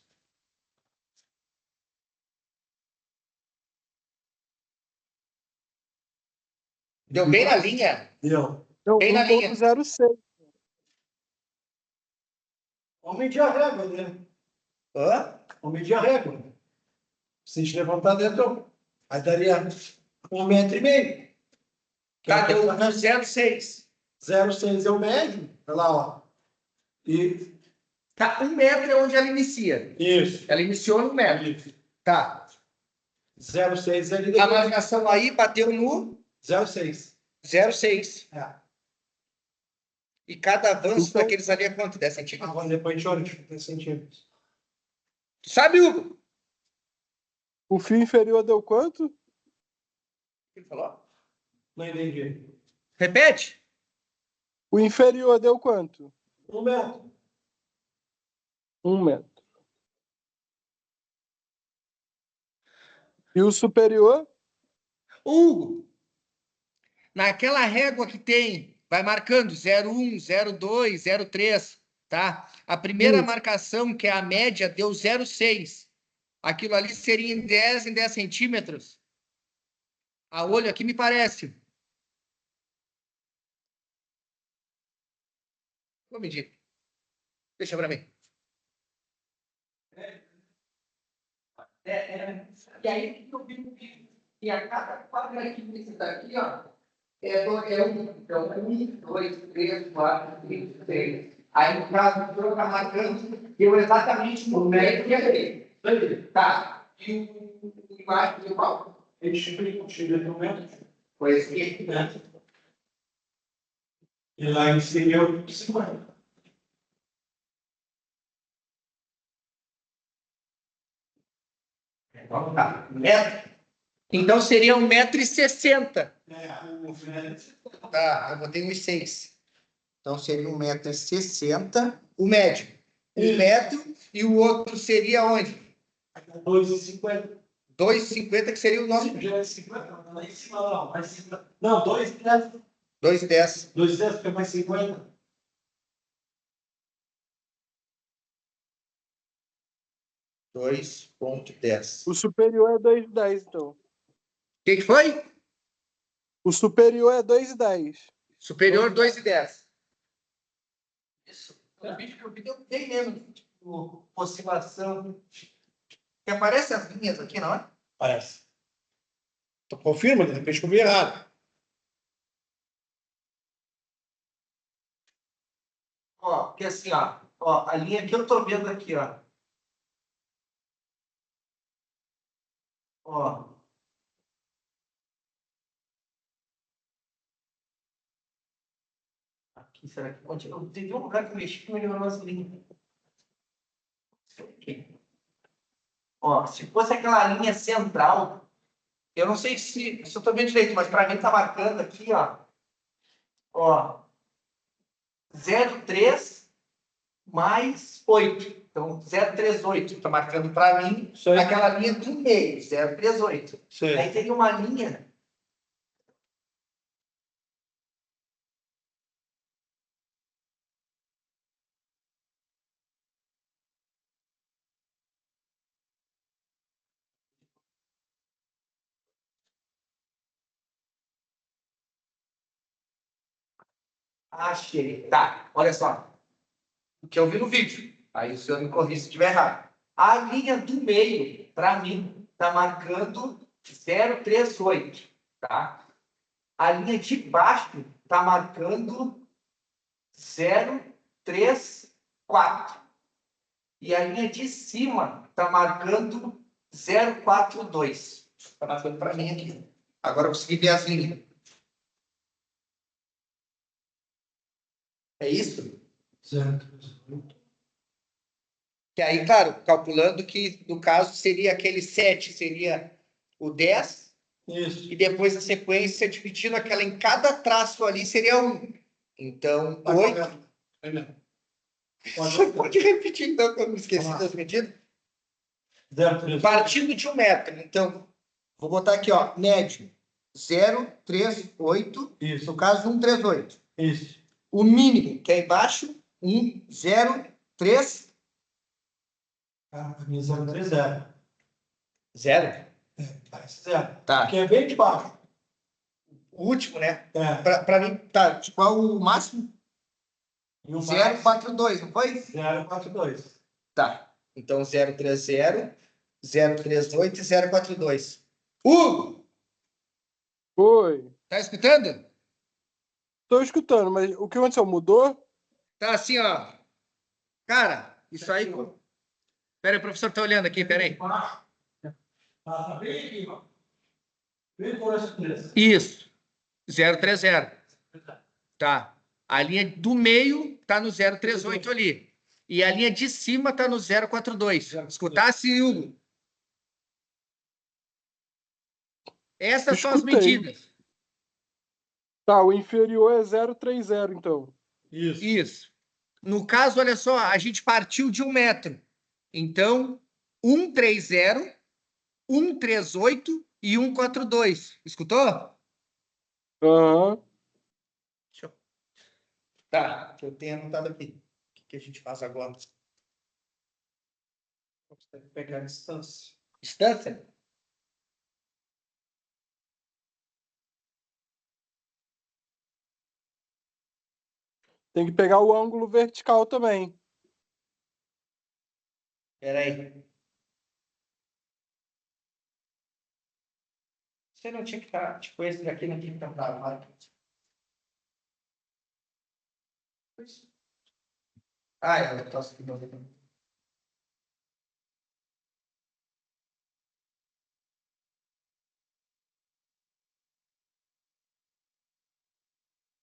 B: Deu bem na linha.
A: Deu.
C: Não,
B: Bem na linha.
C: 1.06.
A: Vamos medir a régua, né?
B: Hã?
A: Vamos medir a régua. Se a gente levantar dentro, aí daria 1,5 metro.
B: Tá, deu 0,6.
A: 0,6 é o médio. Olha lá, ó. E
B: Tá, 1 metro é onde ela inicia.
A: isso.
B: Ela iniciou no metro. Tá.
A: 0,6 é ali
B: A
A: depois.
B: marcação aí bateu no
A: 0,6.
B: 0,6.
A: É.
B: E cada avanço
C: Então-
B: daqueles ali é quanto? 10 centímetros?
A: Agora depois a gente olha, tipo, 10 centímetros.
B: Tu sabe, Hugo?
C: O fio inferior deu quanto?
B: O que ele falou?
A: Não entendi.
B: Repete.
C: O inferior deu quanto?
A: 1 metro.
C: 1 metro. E o superior?
B: Hugo, naquela régua que tem, vai marcando 0,1, 0,2, 0,3, tá? A primeira marcação, que é a média, deu 0,6. Aquilo ali seria em 10 centímetros. A olho aqui me parece. Vou medir. Deixa pra mim. E aí, o que eu vi no vídeo? E a cada quadradinho desse daqui, ó, então, 1, 2, 3, 4, 5, 6. Aí, no caso, o senhor está marcando, deu exatamente no metro que é dele. Tá. E o embaixo deu qual?
A: Ele chega no metro.
B: Foi esse.
A: E lá em cima eu 50.
B: Vamos lá. Metro. Então, seria 1,60 m. Tá, eu botei 1,6. Então, seria 1,60 m. O médio. 1 metro. E o outro seria onde?
A: 2,50.
B: 2,50, que seria o nosso.
A: Já é 50? Não, lá em cima não. Mais 50. Não, 2,10.
B: 2,10.
A: 2,10 fica mais 50.
B: O
C: O superior é 2,10, então.
B: que foi?
C: O superior é 2,10.
B: Superior 2,10. Isso. O vídeo que eu vi deu bem mesmo. Tipo, oscilação. Que aparece as linhas aqui, não é?
A: Parece. Tu confirma, de repente que eu vi errado.
B: Ó, porque assim, ó, a linha que eu tô vendo aqui, ó. Ó. Aqui, será que pode? Eu teve um lugar que eu mexi que melhorou as linhas. Aqui. Ó, se fosse aquela linha central, eu não sei se eu tô vendo direito, mas para mim tá marcando aqui, ó, 0,3 mais 8. Então, 0,38 está marcando para mim aquela linha do meio, 0,38. Aí tem uma linha. Achei. Tá, olha só. O que eu vi no vídeo. Aí o senhor me corrija se estiver errado. A linha do meio, para mim, está marcando 0,38. Tá? A linha de baixo está marcando 0,34. E a linha de cima está marcando 0,42. Está marcando para mim aqui. Agora eu consegui ver as linhas. É isso?
A: Certo.
B: Que aí, claro, calculando que, no caso, seria aquele 7, seria o 10,
A: Isso.
B: e depois a sequência, dividindo aquela em cada traço ali, seria 1. Então, 8.
A: É mesmo.
B: Você pode repetir, então, que eu me esqueci das medidas?
A: 0,3.
B: Partindo de 1 metro. Então, vou botar aqui, ó, médio. 0,38.
A: Isso.
B: No caso, 1,38.
A: Isso.
B: O mínimo, que é embaixo, 1,03.
A: Ah, a minha 0,3 é 0.
B: 0.
A: Parece 0.
B: Tá.
A: Porque é bem de baixo.
B: O último, né?
A: É.
B: Pra mim, tá. Qual o máximo?
A: E o
B: 042, não foi?
A: 042.
B: Tá. Então 030, 038 e 042. Hugo,
C: Foi.
B: tá escutando?
C: Tô escutando, mas o que aconteceu? Mudou?
B: Tá assim, ó. Cara, isso aí. Pera aí, o professor tá olhando aqui, pera aí.
A: Tá bem aqui, ó. Bem por essa três.
B: Isso. 030. Tá. A linha do meio tá no 038 ali. E a linha de cima tá no 042. Escutasse, Hugo? Essas são as
C: Escutei.
B: medidas.
C: Tá, o inferior é 030, então.
A: Isso.
B: Isso. No caso, olha só, a gente partiu de 1 metro. Então, 130, 138 e 142. Escutou?
C: Aham.
B: Deixa eu... Tá, eu tenho anotado aqui. O que a gente faz agora?
A: Você tem que pegar a distância.
B: Distância?
C: Tem que pegar o ângulo vertical também.
B: Espera aí. Você não tinha que estar, tipo, esse daqui não tinha que estar travado. Ah, eu tô aqui.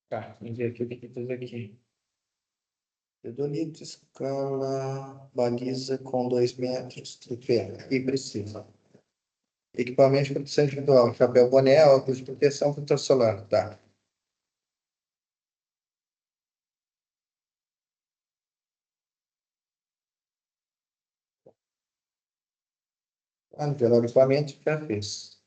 B: Tá, vamos ver aqui o que que fez aqui. Pedolito, escala, baliza com 2 metros, tripé, e precisa. Equipamento de proteção individual, chapéu, boné, óculos de proteção, protetor solar, tá. Gerar o equipamento, já fez.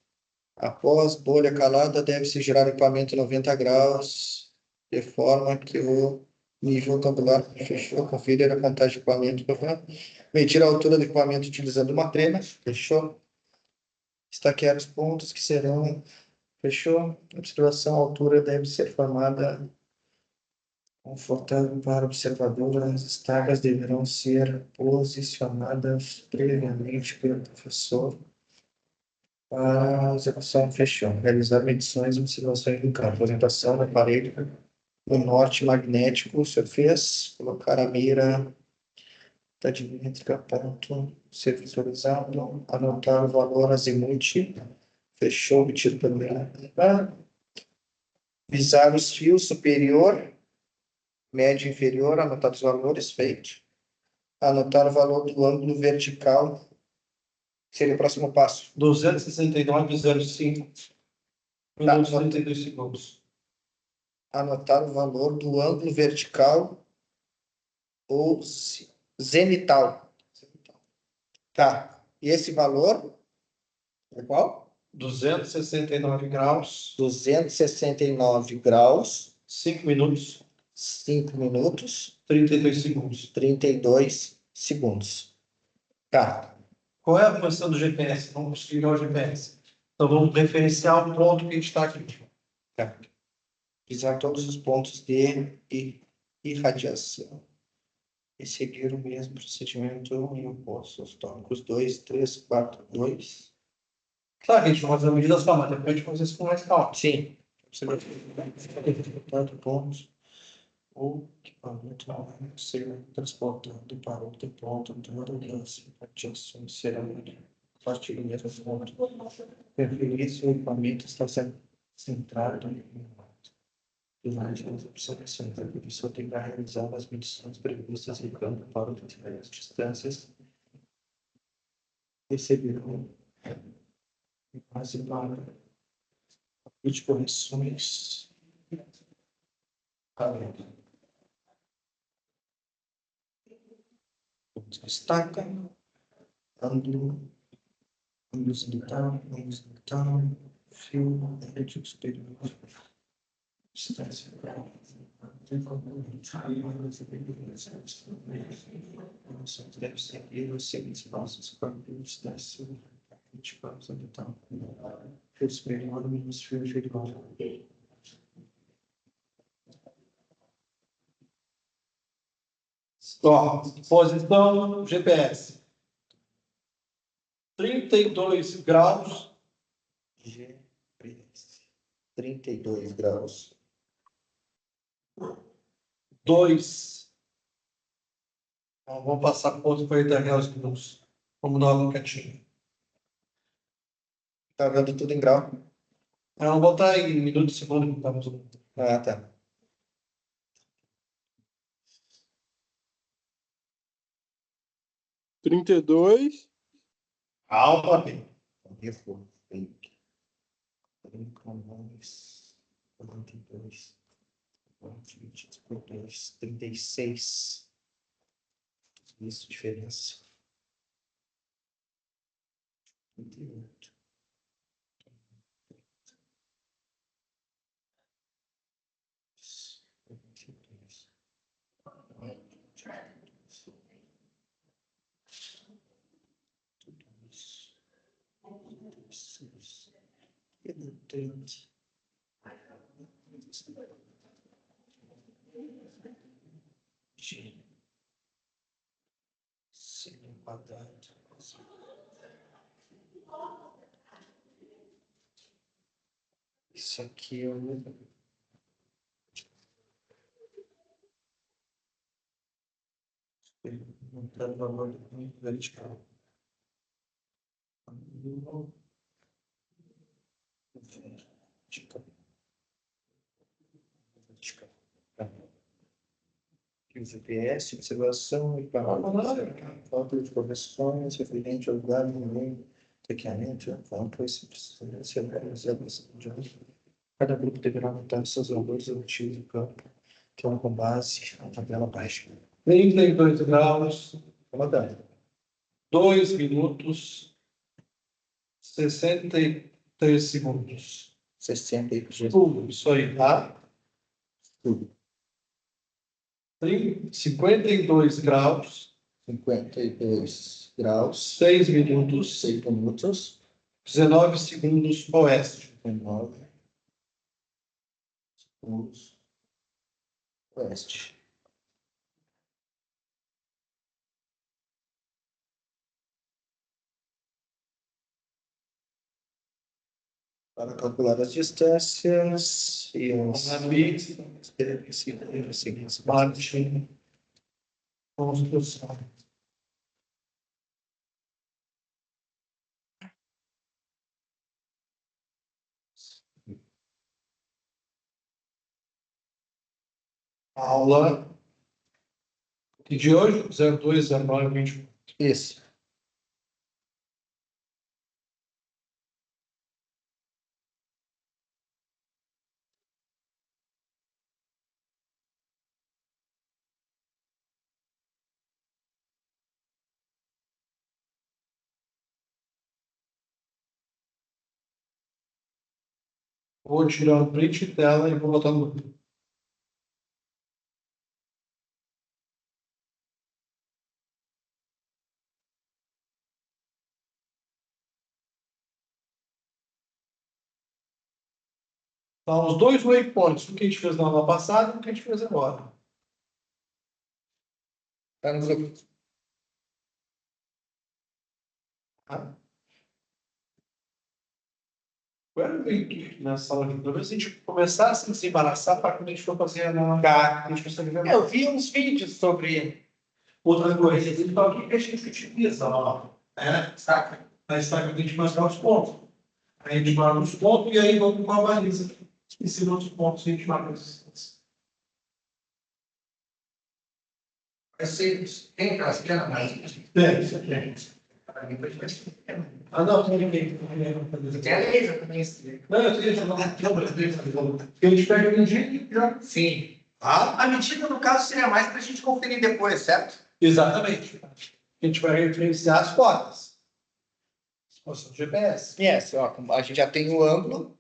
B: Após bolha calada, deve-se girar o equipamento 90 graus, de forma que o nível tabular fechou. Conferir a contagem de equipamento. Medir a altura do equipamento utilizando uma trena, fechou. Estaquear os pontos que serão, fechou. Observação, a altura deve ser formada confortável para o observador. As estacas deverão ser posicionadas previamente pelo professor para a execução, fechou. Realizar medições e observações do campo. Orientação do aparelho no norte magnético, o senhor fez. Colocar a mira da dimétrica, ponto, ser visualizado. Anotar o valor azimuth, fechou, obtido também. Visar os fios superior, médio e inferior, anotar os valores, feito. Anotar o valor do ângulo vertical, seria o próximo passo.
A: 269,05
B: Tá,
A: minutos e 32 segundos.
B: Anotar o valor do ângulo vertical ou zenital. Tá. E esse valor é qual?
A: 269 graus,
B: 269 graus,
A: 5 minutos,
B: 5 minutos,
A: 32 segundos.
B: 32 segundos. Tá.
A: Qual é a posição do GPS? Vamos ligar o GPS. Então vamos referenciar o ponto que a gente está aqui.
B: Tá. Pisar todos os pontos de irradiação. E seguir o mesmo procedimento em opostos tópicos 2, 3, 4, 2.
A: Claro que a gente vai fazer medidas só, mas depois a gente faz isso com mais calma.
B: Sim. Tanto pontos. O equipamento vai ser transportado para outro ponto dando as radiações serão a partir do mesmo ponto. Referir se o equipamento está centrado durante as observações. A pessoa tentará realizar as medições previstas em campo para as distâncias receberão base para de correções. Destaca ângulo zenital, fio médio superior, distância deve seguir os seguintes passos para a distância 24 zenital, fio superior menos fio inferior.
A: Ó, posição GPS. 32 graus.
B: GPS. 32 graus.
A: 2. Então, vamos passar por ponto 40 graus minutos. Vamos dar uma quietinha.
B: Tá vendo tudo em grau?
A: Vamos botar em minutos e segundos. Que tá tudo.
B: Ah, tá.
C: Trinta e dois.
A: Calma, bem.
B: Erro. 42. 42. 36. Isso, diferença. 38. Isso aqui é o não está no valor vertical. Vertical. Aqui o GPS, observação e falta de correções, referente ao lugar no meio, teclamento, campo, esse precisa ser realizado de cada grupo deverá anotar seus valores relativos ao campo, que é com base na tabela abaixo.
A: 32 graus.
B: Anotando.
A: 2 minutos. 63 segundos.
B: 60%.
A: Tudo isso aí, tá?
B: Tudo.
A: 52 graus.
B: 52 graus.
A: 6 minutos.
B: 6 minutos.
A: 19 segundos oeste.
B: 19 segundos. Oeste. Para calcular as distâncias e as
A: Martin. Construção. Aula de hoje, 02, 09, 20.
B: Isso.
A: Vou tirar o print de tela e vou botar no. Então, os dois waypoints, o que a gente fez na aula passada e o que a gente fez agora.
B: Tá no grupo.
A: Tá? Quero ver na sala de talvez a gente começasse a se embaraçar para quando a gente for fazer a gente consegue ver.
B: Eu vi uns vídeos sobre.
A: Outra coisa, então o que a gente utiliza, ó, né? Saca? Na estaca a gente marca os pontos. Aí a gente marca os pontos e aí vamos com a baliza. Em cima dos pontos a gente marca as distâncias.
B: Vai ser. Tem aquelas pequenas mais.
A: Tem, isso aqui. Ah, não, tem ninguém.
B: Tem a laser também.
A: Não, eu queria falar. Porque a gente pega um dia e já.
B: Sim.
A: Ah,
B: A medida, no caso, seria mais para a gente conferir depois, certo?
A: exatamente. A gente vai referenciar as cotas. Posição do GPS.
B: Yes, ó, a gente já tem o ângulo.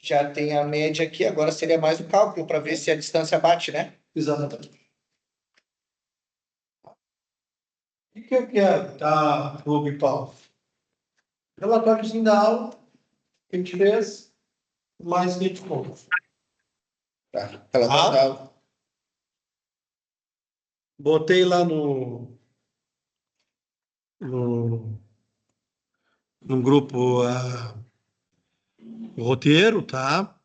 B: Já tem a média aqui, agora seria mais o cálculo para ver se a distância bate, né?
A: Exatamente. O que eu quero da Globo e Paulo? Relatóriozinho da aula que a gente fez, mais 20 pontos.
B: Tá. Ela vai dar
A: Botei lá no grupo o roteiro, tá?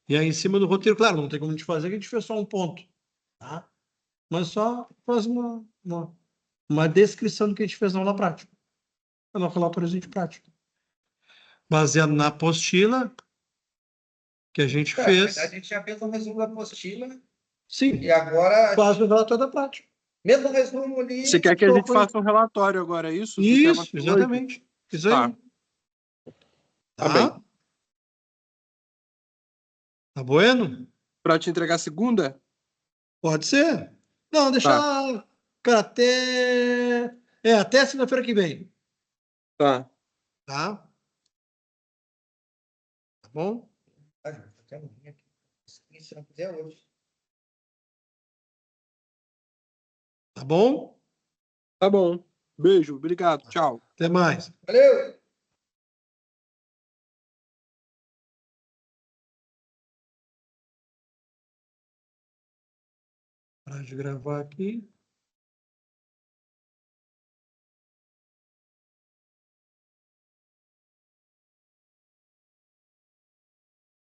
A: E aí, em cima do roteiro, claro, não tem como a gente fazer, que a gente fez só um ponto, tá? Mas só faz uma descrição do que a gente fez na aula prática. Coloca lá, por exemplo, prática. Baseado na apostila que a gente
B: Na
A: fez.
B: verdade, a gente já fez um resumo da apostila
A: Sim,
B: e agora,
A: faz o relatório da prática.
B: mesmo resumo ali,
C: Você quer que a
A: Qual
C: gente
A: foi?
C: faça um relatório agora, é isso? Do tema
A: Isso,
C: de hoje?
A: exatamente. Isso aí.
C: Tá. Tá bem.
A: Tá? Tá bueno?
C: Pra te entregar segunda?
A: Pode ser. Não, deixa,
C: Tá.
A: cara, até segunda-feira que vem.
C: Tá.
A: Tá? Tá bom?
B: se não fizer hoje.
A: Tá bom?
C: Tá bom. Beijo, obrigado, tchau.
A: Até mais.
B: Valeu!
A: Parar de gravar aqui.